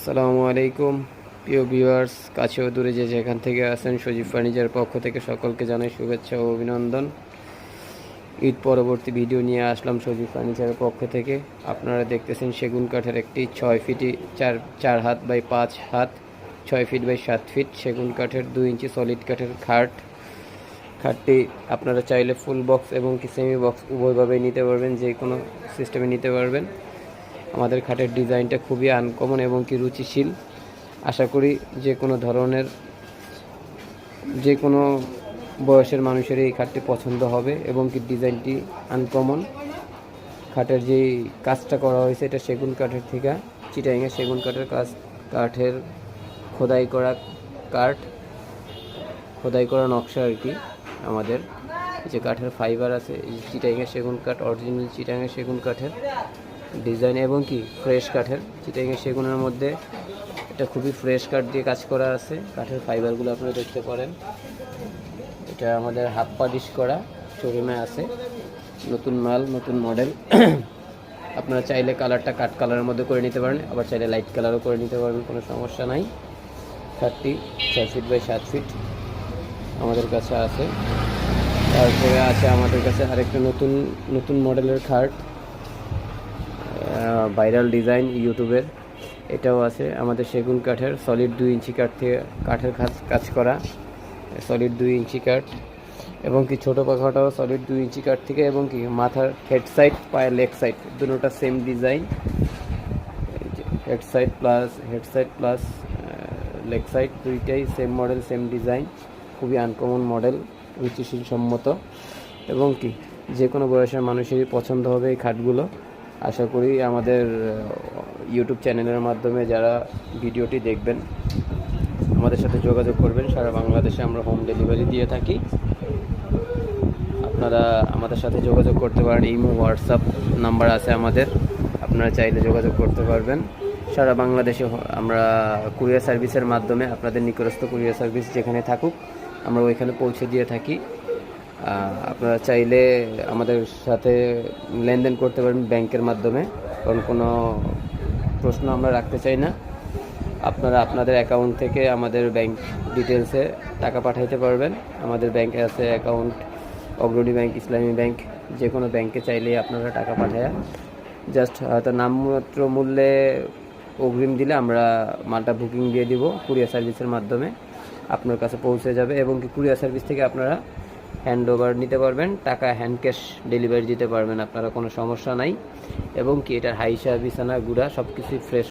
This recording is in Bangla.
আসসালামু আলাইকুম প্রিয় ভিউয়ার্স, কাছে ও দূরে যে যেখান থেকে আছেন, সজীব ফার্নিচার পক্ষ থেকে সকলকে জানাই শুভেচ্ছা ও অভিনন্দন। ঈদ পরবর্তী ভিডিও নিয়ে আসলাম সজীব ফার্নিচারের পক্ষ থেকে। আপনারা দেখতেছেন সেগুন কাঠের একটি 6 ফিট চার হাত বাই 5 হাত, 6 ফিট বাই 7 ফিট সেগুন কাঠের 2 ইঞ্চি সলিড কাঠের খাটটি আপনারা চাইলে ফুল বক্স এবং কি সেমি বক্স উভয়ভাবেই নিতে পারবেন, যে কোনো সিস্টেমে নিতে পারবেন। আমাদের খাটের ডিজাইনটা খুবই আনকমন এবং কি রুচিশীল। আশা করি যে কোনো বয়সের মানুষের এই খাটটি পছন্দ হবে এবং কি ডিজাইনটি আনকমন। খাটের যেই কাজটা করা হয়েছে এটা সেগুন কাঠের থেকে, চিটাগাং সেগুন কাঠের কাঠের খোদাই করা কাঠ, খোদাই করা নকশা আর কি। আমাদের যে কাঠের ফাইবার আছে, চিটাগাং সেগুন কাঠ, অরিজিনাল চিটাগাং সেগুন কাঠের ডিজাইন এবং কি ফ্রেশ কাঠের। চিটাগাং সেগুনের মধ্যে এটা খুবই ফ্রেশ কাঠ দিয়ে কাজ করা আছে। কাঠের ফাইবারগুলো আপনারা দেখতে পারেন। এটা আমাদের হাফ পালিশ করা, শোরুমে আছে, নতুন মাল, নতুন মডেল। আপনারা চাইলে কালারটা কাঠ কালারের মধ্যে করে নিতে পারেন, আবার চাইলে লাইট কালারও করে নিতে পারবেন, কোনো সমস্যা নাই। খাটটি 6 ফিট বাই 7 ফিট আমাদের কাছে আছে। তারপরে আছে আমাদের কাছে আরেকটা নতুন মডেলের খাট, ভাইরাল ডিজাইন ইউটিউবের। এটাও আছে আমাদের সেগুন কাঠের, সলিড 2 ইঞ্চি কাঠ থেকে কাঠের কাজ করা, সলিড 2 ইঞ্চি কাঠ এবং কি ছোটো পাখাটাও সলিড 2 ইঞ্চি কাঠ থেকে, এবং কি মাথার হেড সাইড, পায়ের লেগ সাইড দুটোটা same design. Head side plus leg side দুইটাই সেম মডেল, সেম ডিজাইন। খুবই আনকমন মডেল, রুচিশীল সম্মত এবং কি যে কোনো বয়সের মানুষেরই পছন্দ হবে এই খাটগুলো। আশা করি আমাদের ইউটিউব চ্যানেলের মাধ্যমে যারা ভিডিওটি দেখবেন আমাদের সাথে যোগাযোগ করবেন। সারা বাংলাদেশে আমরা হোম ডেলিভারি দিয়ে থাকি। আপনারা আমাদের সাথে যোগাযোগ করতে পারেন, ইমো, হোয়াটসঅ্যাপ নাম্বার আছে আমাদের, আপনারা চাইলে যোগাযোগ করতে পারবেন। সারা বাংলাদেশে আমরা কুরিয়ার সার্ভিসের মাধ্যমে, আপনাদের নিকটস্থ কুরিয়ার সার্ভিস যেখানে থাকুক আমরা ওইখানে পৌঁছে দিয়ে থাকি। আপনারা চাইলে আমাদের সাথে লেনদেন করতে পারেন ব্যাংকের মাধ্যমে, কারণ কোনো প্রশ্ন আমরা রাখতে চাই না। আপনারা আপনাদের অ্যাকাউন্ট থেকে আমাদের ব্যাংক ডিটেলসে টাকা পাঠাইতে পারবেন। আমাদের ব্যাংকে আছে অ্যাকাউন্ট, অগ্রণী ব্যাংক, ইসলামী ব্যাংক, যে কোনো ব্যাংকে চাইলেই আপনারা টাকা পাঠায় জাস্ট হয়তো নামমাত্র মূল্যে অগ্রিম দিলে আমরা মালটা বুকিং দিয়ে দিব, কুরিয়ার সার্ভিসের মাধ্যমে আপনার কাছে পৌঁছে যাবে। এবং কি কুরিয়ার সার্ভিস থেকে আপনারা হ্যান্ড ওভার নিতে পারবেন, টাকা হ্যান্ড ক্যাশ ডেলিভারি দিতে পারবেন, আপনারা কোনো সমস্যা নাই। এবং কি এটার হাইসা, বিছানা, গুঁড়া সব কিছুই ফ্রেশ